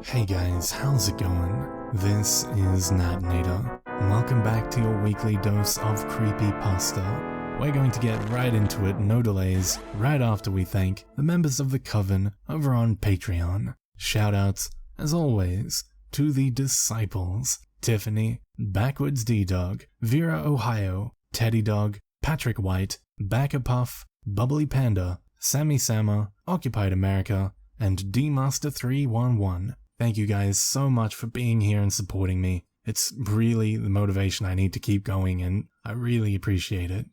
Hey guys, how's it going? This is Natnator, and welcome back to your weekly dose of Creepypasta. We're going to get right into it, no delays, right after we thank the members of the Coven over on Patreon. Shoutouts, as always, to the Disciples, Tiffany, Backwards D-Dog, Vera Ohio, Teddy Dog, Patrick White, Backapuff, Bubbly Panda, Sammy Sama, Occupied America, and D-Master311. Thank you guys so much for being here and supporting me. It's really the motivation I need to keep going, and I really appreciate it.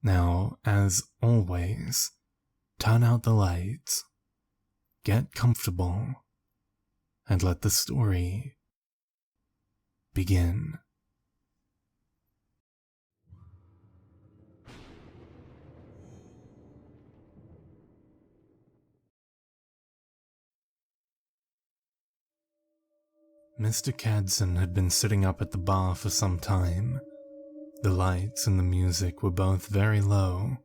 Now, as always, turn out the lights, get comfortable, and let the story begin. Mr. Cadson had been sitting up at the bar for some time. The lights and the music were both very low,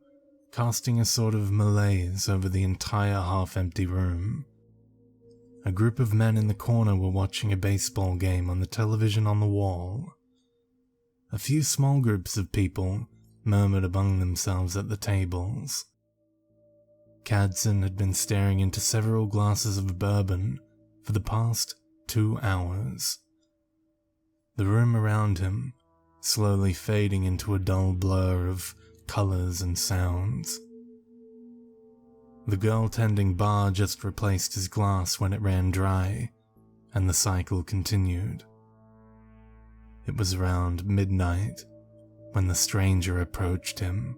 casting a sort of malaise over the entire half-empty room. A group of men in the corner were watching a baseball game on the television on the wall. A few small groups of people murmured among themselves at the tables. Cadson had been staring into several glasses of bourbon for the past 2 hours. The room around him slowly fading into a dull blur of colors and sounds. The girl tending bar just replaced his glass when it ran dry, and the cycle continued. It was around midnight when the stranger approached him.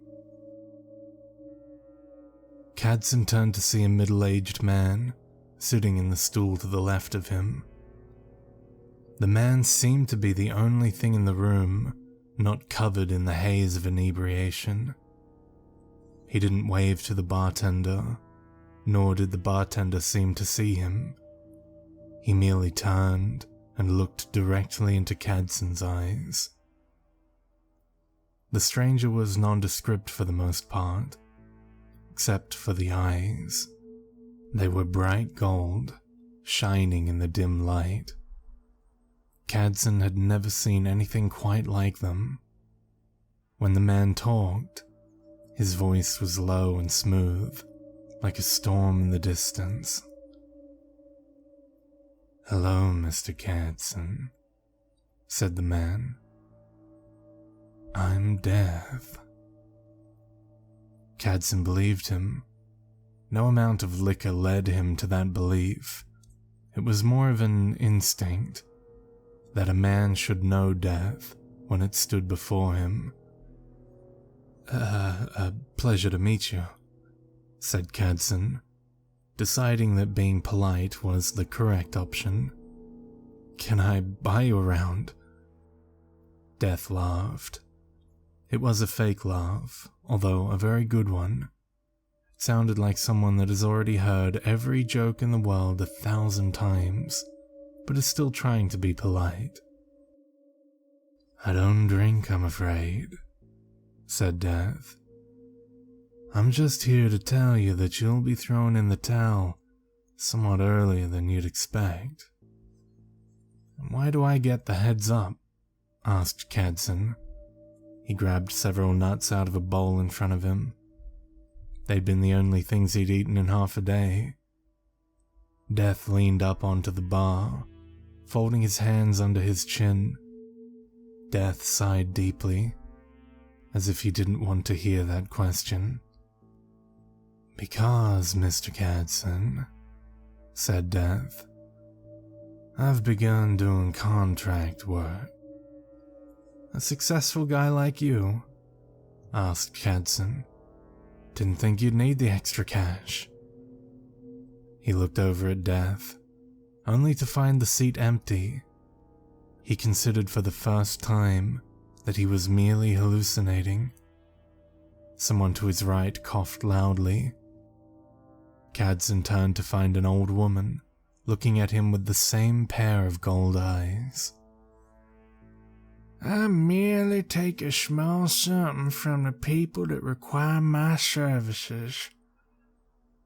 Cadson turned to see a middle-aged man sitting in the stool to the left of him. The man seemed to be the only thing in the room not covered in the haze of inebriation. He didn't wave to the bartender, nor did the bartender seem to see him. He merely turned and looked directly into Cadson's eyes. The stranger was nondescript for the most part, except for the eyes. They were bright gold, shining in the dim light. Cadson had never seen anything quite like them. When the man talked, his voice was low and smooth, like a storm in the distance. "Hello, Mr. Cadson," said the man. "I'm Death." Cadson believed him. No amount of liquor led him to that belief. It was more of an instinct that a man should know death when it stood before him. A pleasure to meet you," said Cadson, deciding that being polite was the correct option. "Can I buy you around?" Death laughed. It was a fake laugh, although a very good one. It sounded like someone that has already heard every joke in the world 1,000 times, but is still trying to be polite. "I don't drink, I'm afraid," said Death. "I'm just here to tell you that you'll be thrown in the towel somewhat earlier than you'd expect." "Why do I get the heads up?" asked Cadson. He grabbed several nuts out of a bowl in front of him. They'd been the only things he'd eaten in half a day. Death leaned up onto the bar, folding his hands under his chin. Death sighed deeply, as if he didn't want to hear that question. "Because, Mr. Cadson," said Death, "I've begun doing contract work." "A successful guy like you?" asked Cadson. "Didn't think you'd need the extra cash." He looked over at Death, only to find the seat empty. He considered for the first time that he was merely hallucinating. Someone to his right coughed loudly. Cadson turned to find an old woman looking at him with the same pair of gold eyes. "I merely take a small something from the people that require my services,"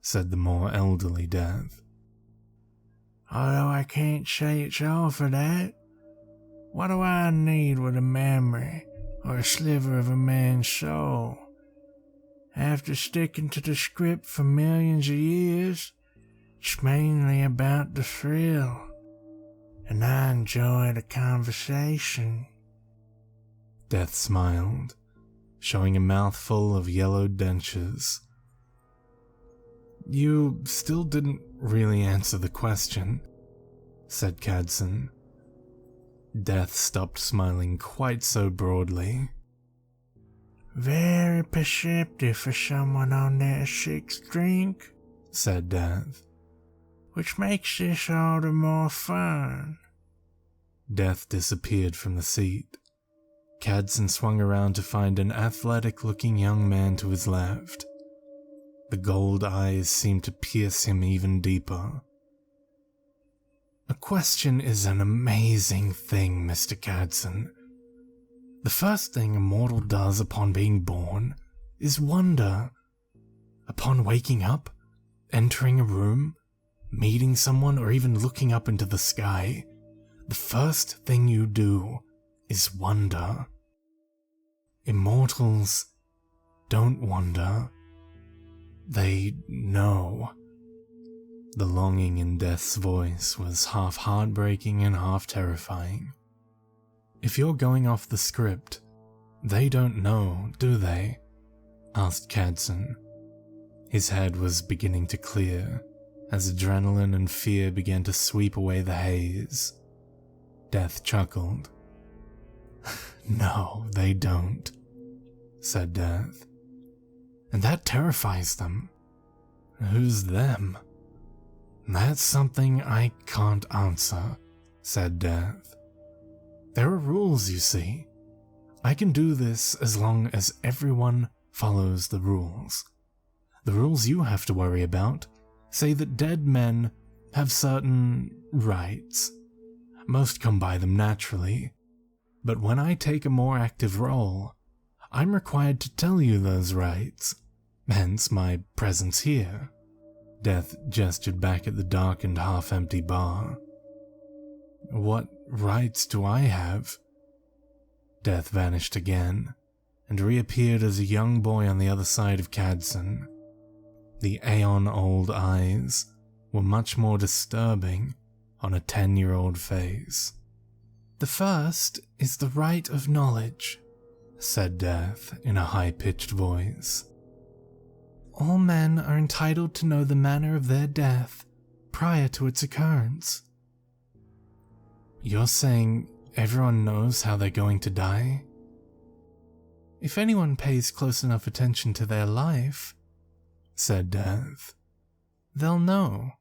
said the more elderly Death. Although I can't say it's all for that. What do I need with a memory or a sliver of a man's soul? After sticking to the script for millions of years, it's mainly about the thrill, and I enjoy the conversation. Death smiled, showing a mouthful of yellowed dentures. You still didn't really answer the question, said Cadson. Death stopped smiling quite so broadly. Very perceptive for someone on their sixth drink, said Death. Which makes this all the more fun. Death disappeared from the seat. Cadson swung around to find an athletic-looking young man to his left. The gold eyes seemed to pierce him even deeper. A question is an amazing thing, Mr. Cadson. The first thing a mortal does upon being born is wonder. Upon waking up, entering a room, meeting someone, or even looking up into the sky, the first thing you do is wonder. Immortals don't wonder. They know. The longing in Death's voice was half heartbreaking and half terrifying. If you're going off the script, they don't know, do they? Asked Cadson. His head was beginning to clear as adrenaline and fear began to sweep away the haze. Death chuckled. No, they don't, said Death. And that terrifies them. Who's them? That's something I can't answer, said Death. There are rules, you see. I can do this as long as everyone follows the rules. The rules you have to worry about say that dead men have certain rights. Most come by them naturally, but when I take a more active role, I'm required to tell you those rights, hence my presence here. Death gestured back at the darkened, half-empty bar. What rights do I have? Death vanished again, and reappeared as a young boy on the other side of Cadson. The aeon-old eyes were much more disturbing on a 10-year-old face. The first is the right of knowledge, said Death in a high-pitched voice. All men are entitled to know the manner of their death prior to its occurrence. You're saying everyone knows how they're going to die? If anyone pays close enough attention to their life, said Death, they'll know.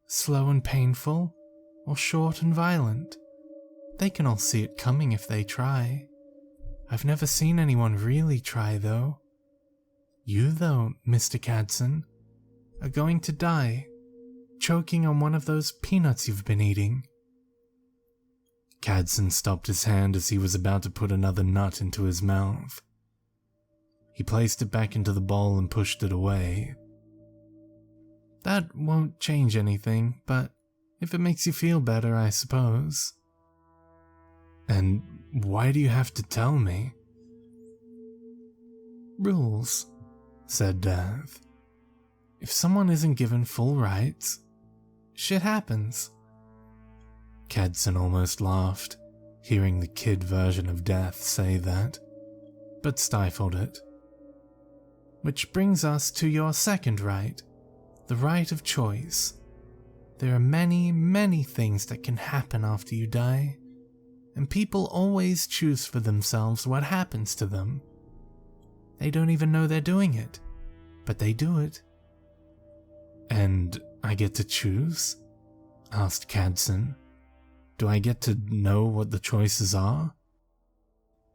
Slow and painful, or short and violent. They can all see it coming if they try. I've never seen anyone really try, though. You, though, Mr. Cadson, are going to die, choking on one of those peanuts you've been eating. Cadson stopped his hand as he was about to put another nut into his mouth. He placed it back into the bowl and pushed it away. That won't change anything, but if it makes you feel better, I suppose. And why do you have to tell me? Rules, said Death. If someone isn't given full rights, shit happens. Cadson almost laughed, hearing the kid version of Death say that, but stifled it. Which brings us to your second right, the right of choice. There are many, many things that can happen after you die, and people always choose for themselves what happens to them. They don't even know they're doing it, but they do it. And I get to choose? Asked Cadson. Do I get to know what the choices are?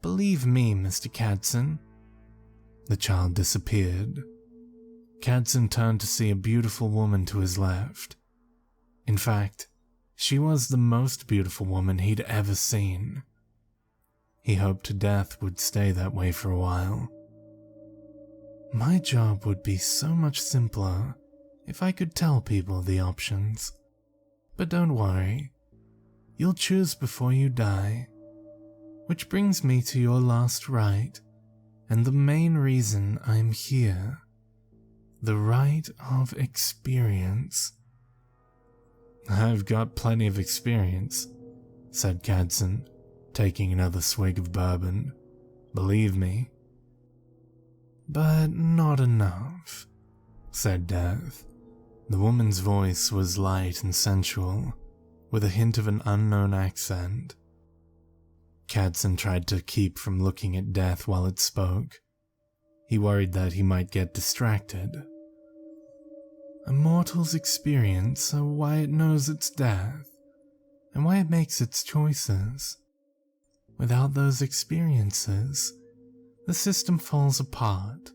Believe me, Mr. Cadson. The child disappeared. Cadson turned to see a beautiful woman to his left. In fact, she was the most beautiful woman he'd ever seen. He hoped Death would stay that way for a while. My job would be so much simpler if I could tell people the options, But don't worry, you'll choose before you die. Which brings me to your last right, and the main reason I'm here. The right of experience. I've got plenty of experience, said Cadson, taking another swig of bourbon. Believe me. But not enough, said Death. The woman's voice was light and sensual, with a hint of an unknown accent. Cadson tried to keep from looking at Death while it spoke. He worried that he might get distracted. A mortal's experience are why it knows its death, and why it makes its choices. Without those experiences, the system falls apart,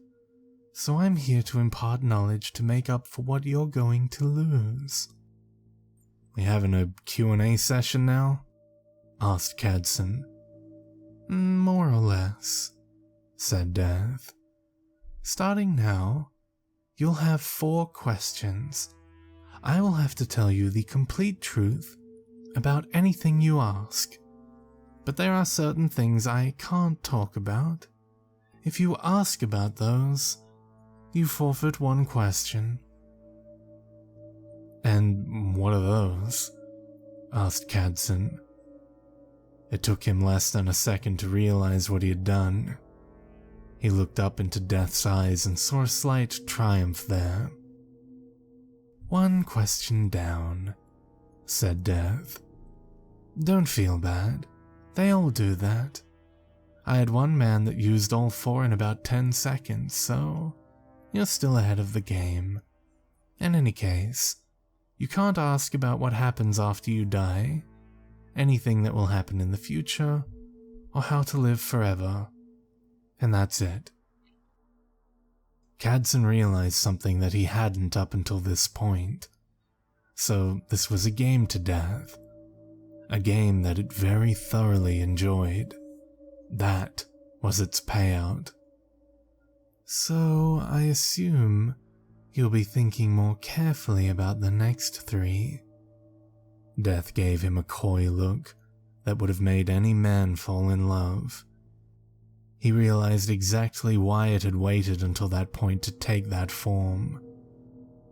so I'm here to impart knowledge to make up for what you're going to lose. We having a Q&A session now? Asked Cadson. More or less, said Death. Starting now, you'll have 4 questions. I will have to tell you the complete truth about anything you ask, but there are certain things I can't talk about. If you ask about those, you forfeit 1 question. And what are those? Asked Cadson. It took him less than a second to realize what he had done. He looked up into Death's eyes and saw a slight triumph there. 1 question down, said Death. Don't feel bad. They all do that. I had one man that used all 4 in about 10 seconds, so you're still ahead of the game. In any case, you can't ask about what happens after you die, anything that will happen in the future, or how to live forever. And that's it. Cadson realized something that he hadn't up until this point. So this was a game to Death. A game that it very thoroughly enjoyed. That was its payout. So I assume you'll be thinking more carefully about the next 3. Death gave him a coy look that would have made any man fall in love. He realized exactly why it had waited until that point to take that form.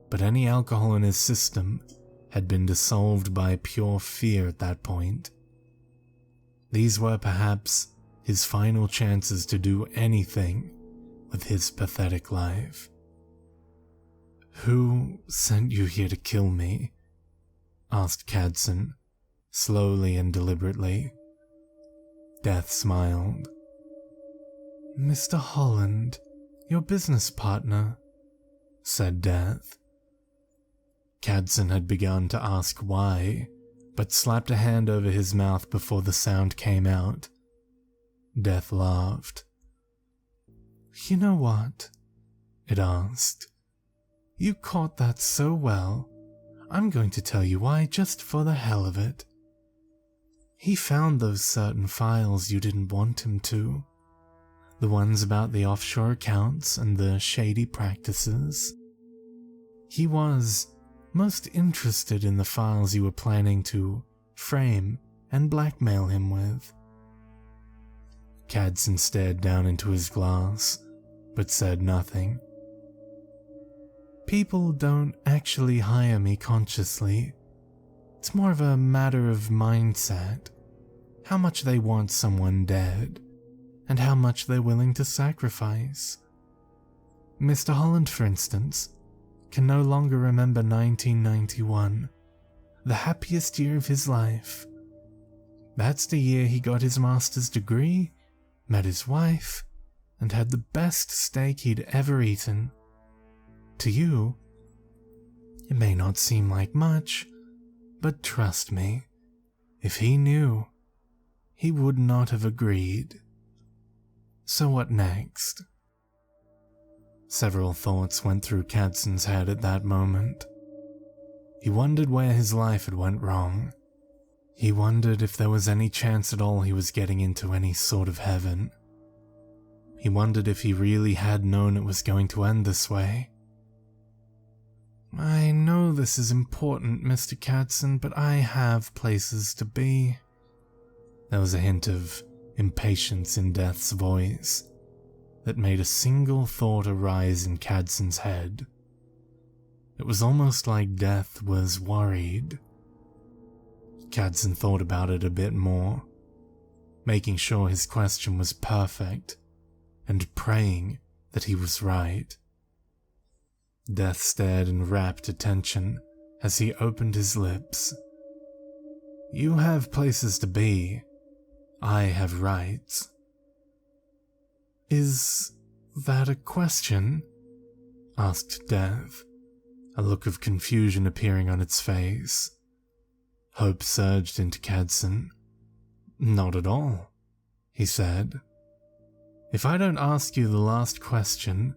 But any alcohol in his system had been dissolved by pure fear at that point. These were perhaps his final chances to do anything with his pathetic life. Who sent you here to kill me? Asked Cadson, slowly and deliberately. Death smiled. Mr. Holland, your business partner, said Death. Cadson had begun to ask why, but slapped a hand over his mouth before the sound came out. Death laughed. You know what? It asked. You caught that so well, I'm going to tell you why just for the hell of it. He found those certain files you didn't want him to. The ones about the offshore accounts and the shady practices. He was most interested in the files you were planning to frame and blackmail him with. Cadson stared down into his glass, but said nothing. People don't actually hire me consciously. It's more of a matter of mindset. How much they want someone dead, and how much they're willing to sacrifice. Mr. Holland, for instance, can no longer remember 1991, the happiest year of his life. That's the year he got his master's degree, met his wife, and had the best steak he'd ever eaten. To you, it may not seem like much, but trust me, if he knew, he would not have agreed. So what next? Several thoughts went through Cadson's head at that moment. He wondered where his life had went wrong. He wondered if there was any chance at all he was getting into any sort of heaven. He wondered if he really had known it was going to end this way. I know this is important, Mr. Cadson, but I have places to be. There was a hint of impatience in Death's voice that made a single thought arise in Cadson's head. It was almost like Death was worried. Cadson thought about it a bit more, making sure his question was perfect and praying that he was right. Death stared in rapt attention as he opened his lips. You have places to be. I have rights. Is that a question? Asked Death, a look of confusion appearing on its face. Hope surged into Cadson. Not at all, he said. If I don't ask you the last question,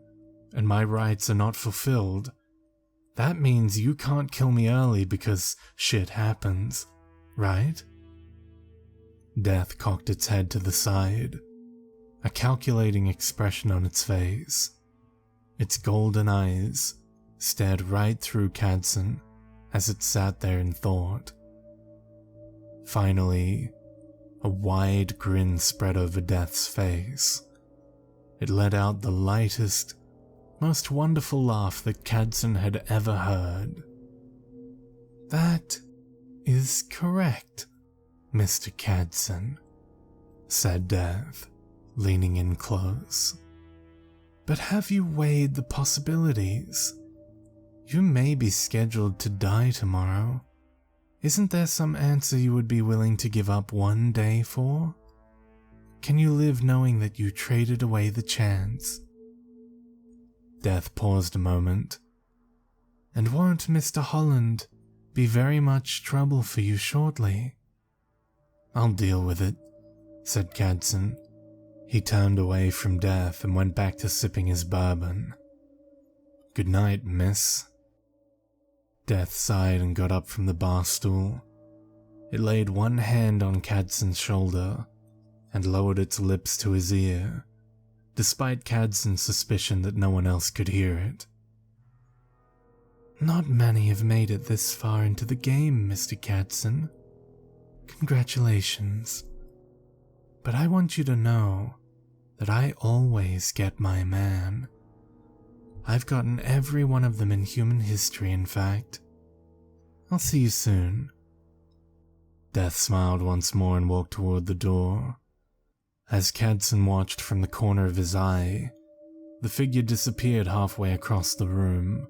and my rights are not fulfilled, that means you can't kill me early because shit happens, right? Death cocked its head to the side, a calculating expression on its face. Its golden eyes stared right through Cadson as it sat there in thought. Finally, a wide grin spread over Death's face. It let out the lightest, most wonderful laugh that Cadson had ever heard. That is correct, Mr. Cadson, said Death, leaning in close. But have you weighed the possibilities? You may be scheduled to die tomorrow. Isn't there some answer you would be willing to give up one day for? Can you live knowing that you traded away the chance? Death paused a moment. And won't Mr. Holland be very much trouble for you shortly? I'll deal with it, said Cadson. He turned away from Death and went back to sipping his bourbon. Good night, miss. Death sighed and got up from the bar stool. It laid one hand on Cadson's shoulder and lowered its lips to his ear, despite Cadson's suspicion that no one else could hear it. Not many have made it this far into the game, Mr. Cadson. Congratulations. But I want you to know that I always get my man. I've gotten every one of them in human history, in fact. I'll see you soon. Death smiled once more and walked toward the door. As Cadson watched from the corner of his eye, the figure disappeared halfway across the room.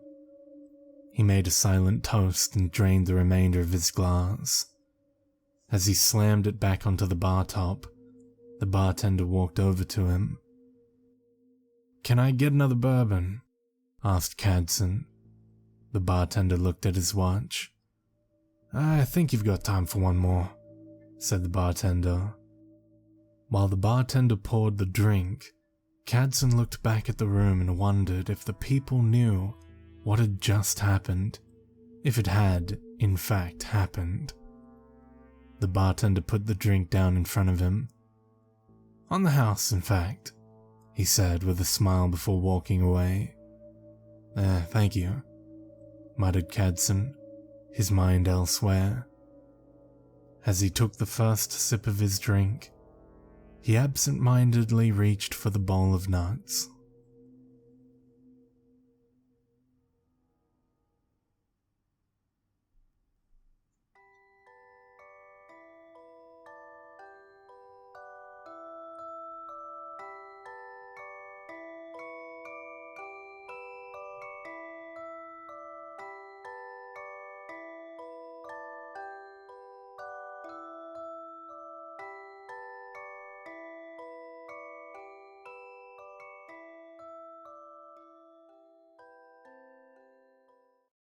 He made a silent toast and drained the remainder of his glass. As he slammed it back onto the bar top, the bartender walked over to him. "Can I get another bourbon?" asked Cadson. The bartender looked at his watch. "I think you've got time for one more," said the bartender. While the bartender poured the drink, Cadson looked back at the room and wondered if the people knew what had just happened, if it had, in fact, happened. The bartender put the drink down in front of him. "On the house, in fact," he said with a smile before walking away. Thank you," muttered Cadson, his mind elsewhere. As he took the first sip of his drink, he absent-mindedly reached for the bowl of nuts.